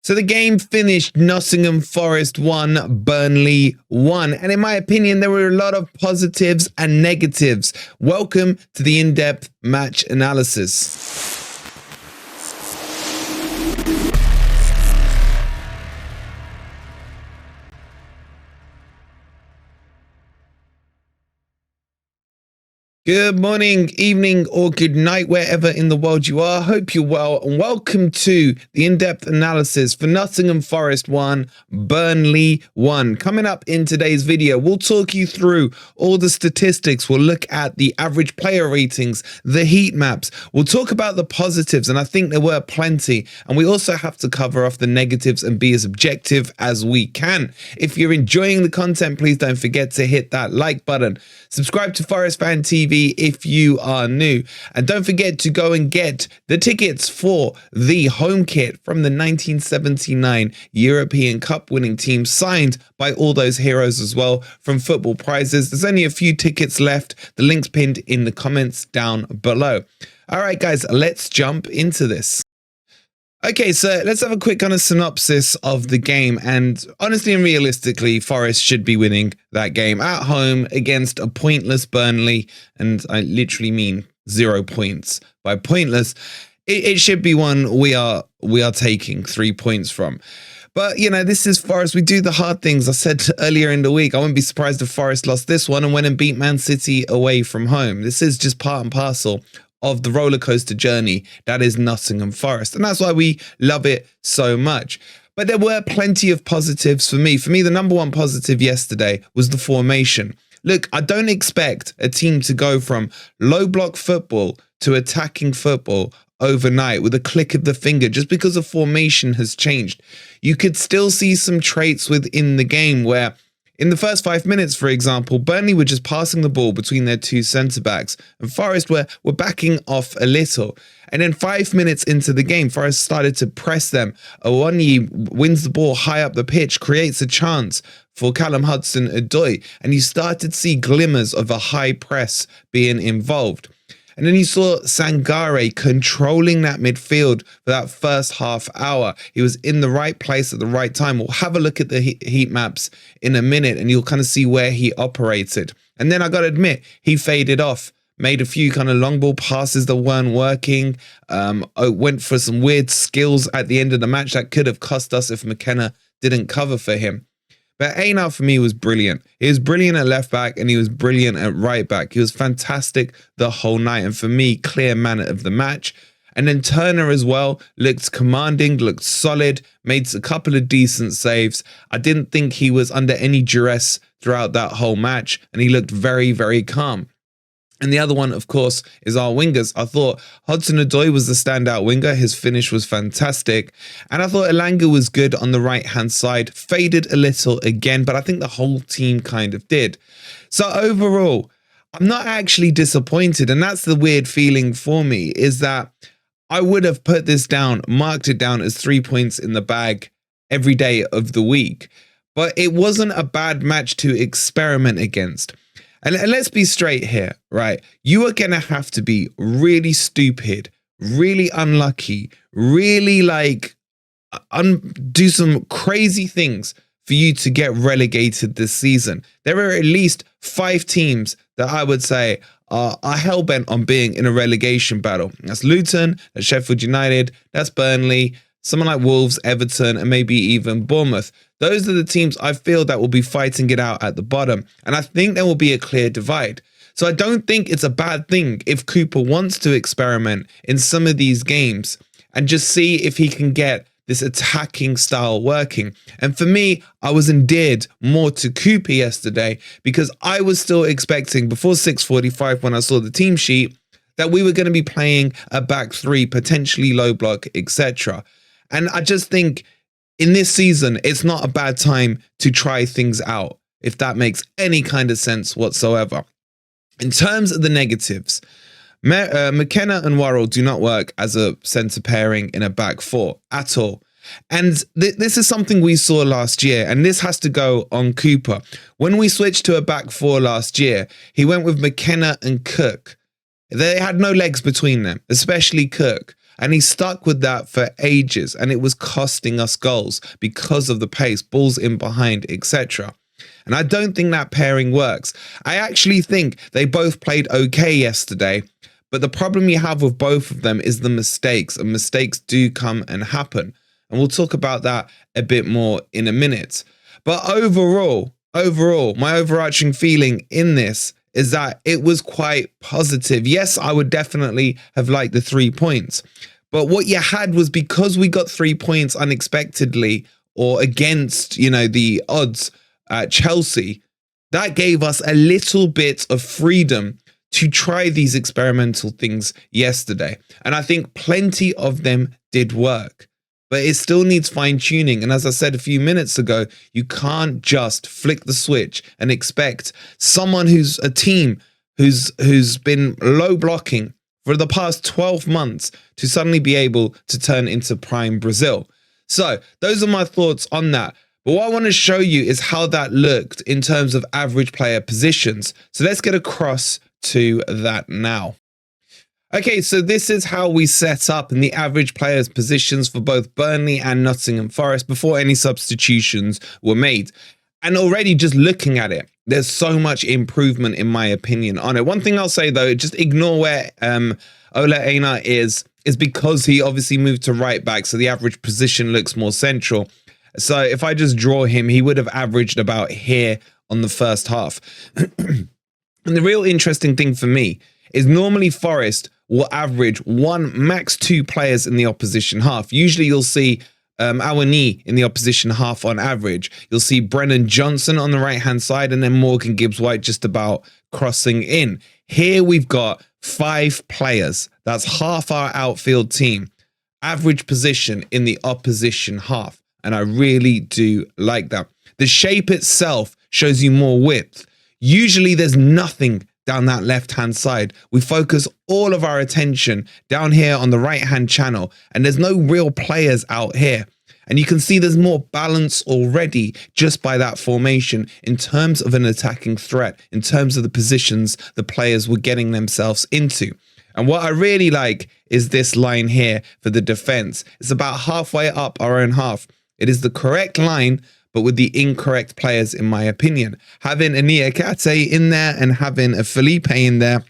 So the game finished Nottingham Forest 1, Burnley 1. And in my opinion, there were a lot of positives and negatives. Welcome to the in-depth match analysis. Good morning, evening, or good night, wherever in the world you are. Hope you're well, and welcome to the in-depth analysis for Nottingham Forest 1, Burnley 1. Coming up in today's video, we'll talk you through all the statistics. We'll look at the average player ratings, the heat maps. We'll talk about the positives, and I think there were plenty. And we also have to cover off the negatives and be as objective as we can. If you're enjoying the content, please don't forget to hit that like button. Subscribe to Forest Fan TV if you are new, and don't forget to go and get the tickets for the home kit from the 1979 European Cup winning team, signed by all those heroes as well from Football Prizes. There's only a few tickets left. The link's pinned in the comments down below. All right, guys, let's jump into this. Okay, so let's have a quick kind of synopsis of the game. And honestly and realistically, Forest should be winning that game at home against a pointless Burnley. And I literally mean 0 points. By pointless, it should be one we are taking 3 points from. But, you know, this is Forest. We do the hard things. I said earlier in the week, I wouldn't be surprised if Forest lost this one and went and beat Man City away from home. This is just part and parcel of the roller coaster journey that is Nottingham Forest. And that's why we love it so much. But there were plenty of positives for me. For me, the number one positive yesterday was the formation. Look, I don't expect a team to go from low block football to attacking football overnight with a click of the finger just because a formation has changed. You could still see some traits within the game where in the first 5 minutes, for example, Burnley were just passing the ball between their two centre-backs, and Forest were backing off a little. And then 5 minutes into the game, Forest started to press them. Owoniyi wins the ball high up the pitch, creates a chance for Callum Hudson-Odoi, and you started to see glimmers of a high press being involved. And then you saw Sangare controlling that midfield for that first half hour. He was in the right place at the right time. We'll have a look at the heat maps in a minute and you'll kind of see where he operated. And then I got to admit, he faded off, made a few kind of long ball passes that weren't working, went for some weird skills at the end of the match that could have cost us if McKenna didn't cover for him. But Einar for me was brilliant. He was brilliant at left back and he was brilliant at right back. He was fantastic the whole night. And for me, clear man of the match. And then Turner as well looked commanding, looked solid, made a couple of decent saves. I didn't think he was under any duress throughout that whole match. And he looked very, very calm. And the other one, of course, is our wingers. I thought Hudson-Odoi was the standout winger. His finish was fantastic. And I thought Elanga was good on the right-hand side. Faded a little again, but I think the whole team kind of did. So overall, I'm not actually disappointed. And that's the weird feeling for me, is that I would have put this down, marked it down as 3 points in the bag every day of the week. But it wasn't a bad match to experiment against. And let's be straight here, right? You are going to have to be really stupid, really unlucky, really do some crazy things for you to get relegated this season. There are at least 5 teams that I would say are hell-bent on being in a relegation battle. That's Luton, that's Sheffield United, that's Burnley, someone like Wolves, Everton, and maybe even Bournemouth. Those are the teams I feel that will be fighting it out at the bottom. And I think there will be a clear divide. So I don't think it's a bad thing if Cooper wants to experiment in some of these games and just see if he can get this attacking style working. And for me, I was endeared more to Cooper yesterday because I was still expecting before 6:45 when I saw the team sheet that we were going to be playing a back three, potentially low block, etc. And I just think in this season, it's not a bad time to try things out, if that makes any kind of sense whatsoever. In terms of the negatives, McKenna and Worrell do not work as a centre pairing in a back four at all. And this is something we saw last year, and this has to go on Cooper. When we switched to a back four last year, he went with McKenna and Cook. They had no legs between them, especially Cook. And he stuck with that for ages, and it was costing us goals because of the pace, balls in behind, etc. And I don't think that pairing works. I actually think they both played okay yesterday, but the problem you have with both of them is the mistakes, and mistakes do come and happen. And we'll talk about that a bit more in a minute. But overall, my overarching feeling in this is that it was quite positive. Yes, I would definitely have liked the 3 points. But what you had was, because we got 3 points unexpectedly or against, the odds at Chelsea, that gave us a little bit of freedom to try these experimental things yesterday. And I think plenty of them did work. But it still needs fine-tuning. And as I said a few minutes ago, you can't just flick the switch and expect someone who's a team who's been low blocking for the past 12 months to suddenly be able to turn into prime Brazil. So those are my thoughts on that. But what I want to show you is how that looked in terms of average player positions. So let's get across to that now. Okay, so this is how we set up in the average players' positions for both Burnley and Nottingham Forest before any substitutions were made. And already just looking at it, there's so much improvement in my opinion on it. One thing I'll say though, just ignore where Ole Einar is because he obviously moved to right back, so the average position looks more central. So if I just draw him, he would have averaged about here on the first half. And the real interesting thing for me is normally Forest will average 1, max 2 players in the opposition half. Usually you'll see Awani in the opposition half on average. You'll see Brennan Johnson on the right-hand side, and then Morgan Gibbs-White just about crossing in. Here we've got 5 players. That's half our outfield team. Average position in the opposition half. And I really do like that. The shape itself shows you more width. Usually there's nothing down that left-hand side. We focus all of our attention down here on the right-hand channel, and there's no real players out here. And you can see there's more balance already just by that formation in terms of an attacking threat, in terms of the positions the players were getting themselves into. And what I really like is this line here for the defense. It's about halfway up our own half. It is the correct line, but with the incorrect players, in my opinion. Having a Niakate in there and having a Felipe in there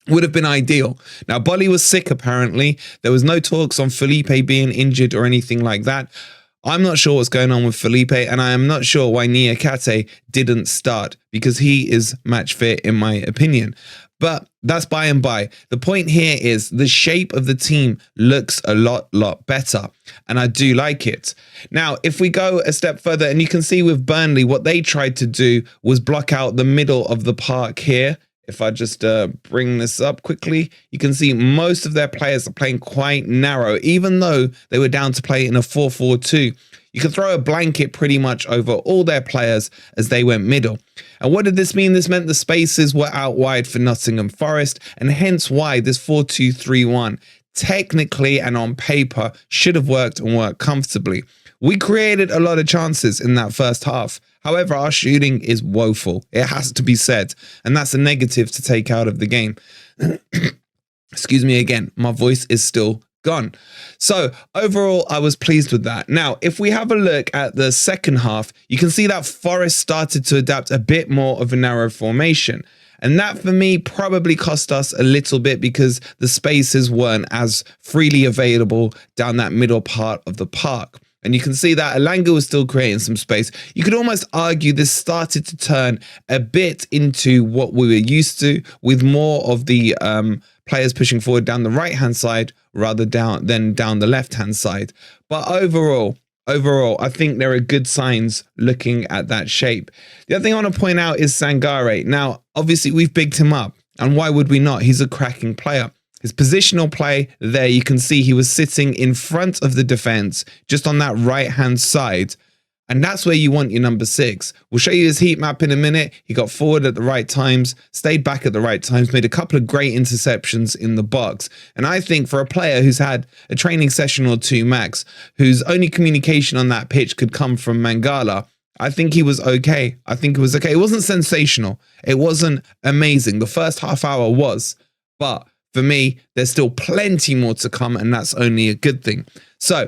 would have been ideal. Now, Bolly was sick, apparently. There was no talks on Felipe being injured or anything like that. I'm not sure what's going on with Felipe, and I am not sure why Niakate didn't start, because he is match fit, in my opinion. But that's by and by. The point here is the shape of the team looks a lot better, and I do like it. Now, if we go a step further, and you can see with Burnley, what they tried to do was block out the middle of the park here. If I just bring this up quickly, you can see most of their players are playing quite narrow, even though they were down to play in a 4-4-2. You could throw a blanket pretty much over all their players as they went middle. And what did this mean? This meant the spaces were out wide for Nottingham Forest, and hence why this 4-2-3-1 technically and on paper should have worked and worked comfortably. We created a lot of chances in that first half. However, our shooting is woeful. It has to be said. And that's a negative to take out of the game. Excuse me again. My voice is still gone. So overall, I was pleased with that. Now, if we have a look at the second half, you can see that Forest started to adapt a bit more of a narrow formation. And that for me probably cost us a little bit because the spaces weren't as freely available down that middle part of the park. And you can see that Elanga was still creating some space. You could almost argue this started to turn a bit into what we were used to, with more of the players pushing forward down the right-hand side rather than down the left-hand side. But overall, I think there are good signs looking at that shape. The other thing I want to point out is Sangare. Now, obviously, we've bigged him up. And why would we not? He's a cracking player. His positional play there, you can see he was sitting in front of the defense, just on that right-hand side. And that's where you want your number 6. We'll show you his heat map in a minute. He got forward at the right times, stayed back at the right times, made a couple of great interceptions in the box. And I think for a player who's had a training session or 2 max, whose only communication on that pitch could come from Mangala, I think he was okay. I think it was okay. It wasn't sensational. It wasn't amazing. The first half hour was. But for me, there's still plenty more to come, and that's only a good thing. So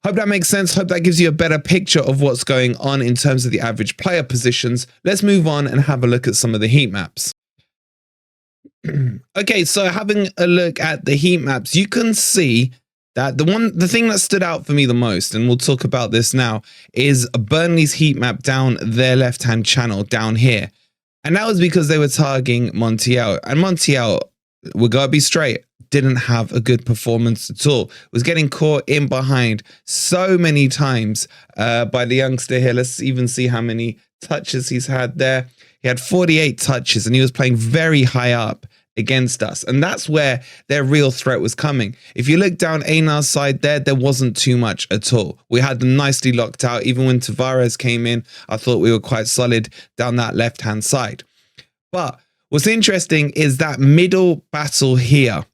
hope that makes sense. Hope that gives you a better picture of what's going on in terms of the average player positions. Let's move on and have a look at some of the heat maps. Okay, so having a look at the heat maps, you can see that the thing that stood out for me the most, and we'll talk about this now, is Burnley's heat map down their left-hand channel down here. And that was because they were targeting Montiel. And Montiel, we're going to be straight, didn't have a good performance at all. Was getting caught in behind so many times by the youngster here. Let's even see how many touches he's had there. He had 48 touches and he was playing very high up against us. And that's where their real threat was coming. If you look down Einar's side there wasn't too much at all. We had them nicely locked out. Even when Tavares came in, I thought we were quite solid down that left-hand side. But what's interesting is that middle battle here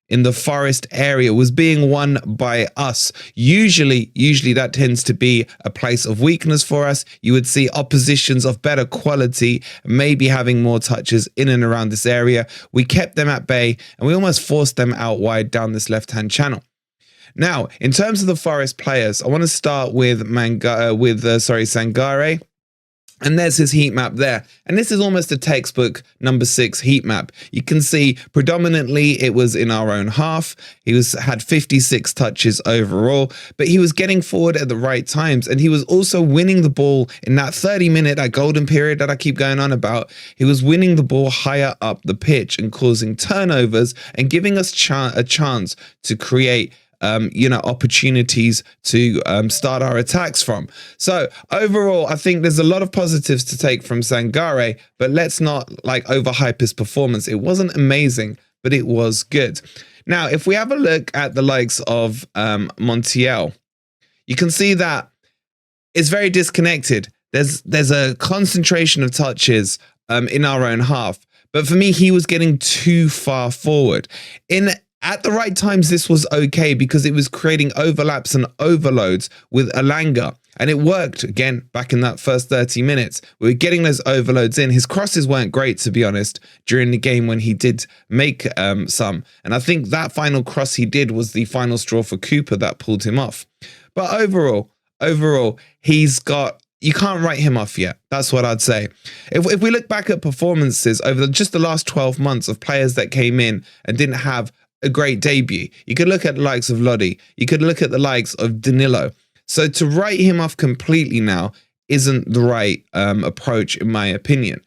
in the Forest area was being won by us. Usually that tends to be a place of weakness for us. You would see oppositions of better quality, maybe having more touches in and around this area. We kept them at bay and we almost forced them out wide down this left-hand channel. Now, in terms of the Forest players, I want to start with Sangare. And there's his heat map there. And this is almost a textbook number 6 heat map. You can see predominantly it was in our own half. He had 56 touches overall, but he was getting forward at the right times. And he was also winning the ball in that 30-minute, that golden period that I keep going on about. He was winning the ball higher up the pitch and causing turnovers and giving us a chance to create opportunities to start our attacks from. So overall, I think there's a lot of positives to take from Sangare, but let's not overhype his performance. It wasn't amazing, but it was good. Now, if we have a look at the likes of Montiel, you can see that it's very disconnected. There's a concentration of touches in our own half, but for me, he was getting too far forward. At the right times, this was okay because it was creating overlaps and overloads with Elanga. And it worked, again, back in that first 30 minutes. We were getting those overloads in. His crosses weren't great, to be honest, during the game when he did make some. And I think that final cross he did was the final straw for Cooper that pulled him off. But overall, you can't write him off yet. That's what I'd say. If we look back at performances over just the last 12 months of players that came in and didn't have a great debut, you could look at the likes of Lodi, you could look at the likes of Danilo. So to write him off completely now isn't the right approach, in my opinion.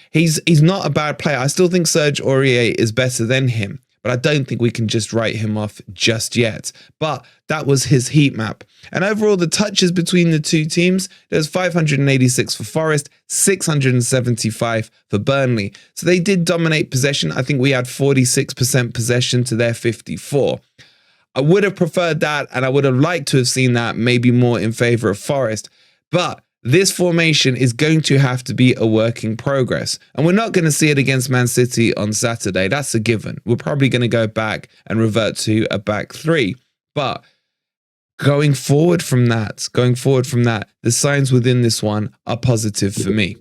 He's not a bad player. I still think Serge Aurier is better than him, but I don't think we can just write him off just yet. But that was his heat map. And overall, the touches between the two teams, there's 586 for Forest, 675 for Burnley. So they did dominate possession. I think we had 46% possession to their 54. I would have preferred that, and I would have liked to have seen that maybe more in favor of Forest. But this formation is going to have to be a work in progress. And we're not going to see it against Man City on Saturday. That's a given. We're probably going to go back and revert to a back three. But going forward from that, the signs within this one are positive for me.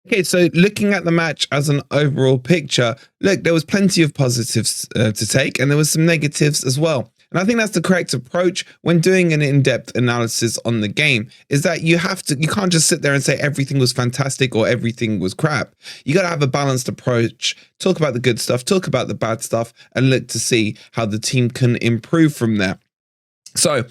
Okay, so looking at the match as an overall picture, look, there was plenty of positives to take, and there was some negatives as well. And I think that's the correct approach when doing an in-depth analysis on the game, is that you can't just sit there and say everything was fantastic or everything was crap. You got to have a balanced approach, talk about the good stuff, talk about the bad stuff, and look to see how the team can improve from there. So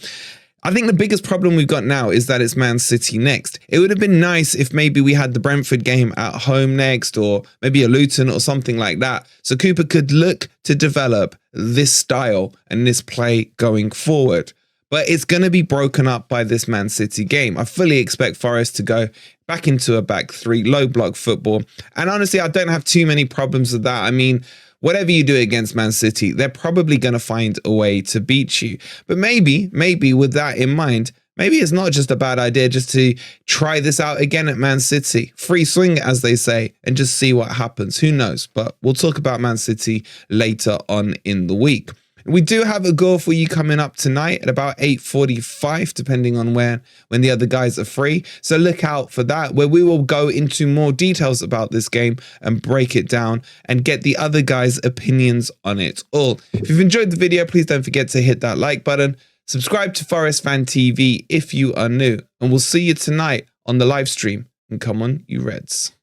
I think the biggest problem we've got now is that it's Man City next. It would have been nice if maybe we had the Brentford game at home next, or maybe a Luton or something like that, so Cooper could look to develop this style and this play going forward. But it's going to be broken up by this Man City game. I fully expect Forest to go back into a back three, low block football. And honestly, I don't have too many problems with that. I mean, whatever you do against Man City, they're probably going to find a way to beat you. But maybe with that in mind, maybe it's not just a bad idea just to try this out again at Man City. Free swing, as they say, and just see what happens. Who knows? But we'll talk about Man City later on in the week. We do have a goal for you coming up tonight at about 8:45, depending on when the other guys are free. So look out for that, where we will go into more details about this game and break it down and get the other guys' opinions on it all. If you've enjoyed the video, please don't forget to hit that like button. Subscribe to Forest Fan TV if you are new, and we'll see you tonight on the live stream. And come on, you Reds.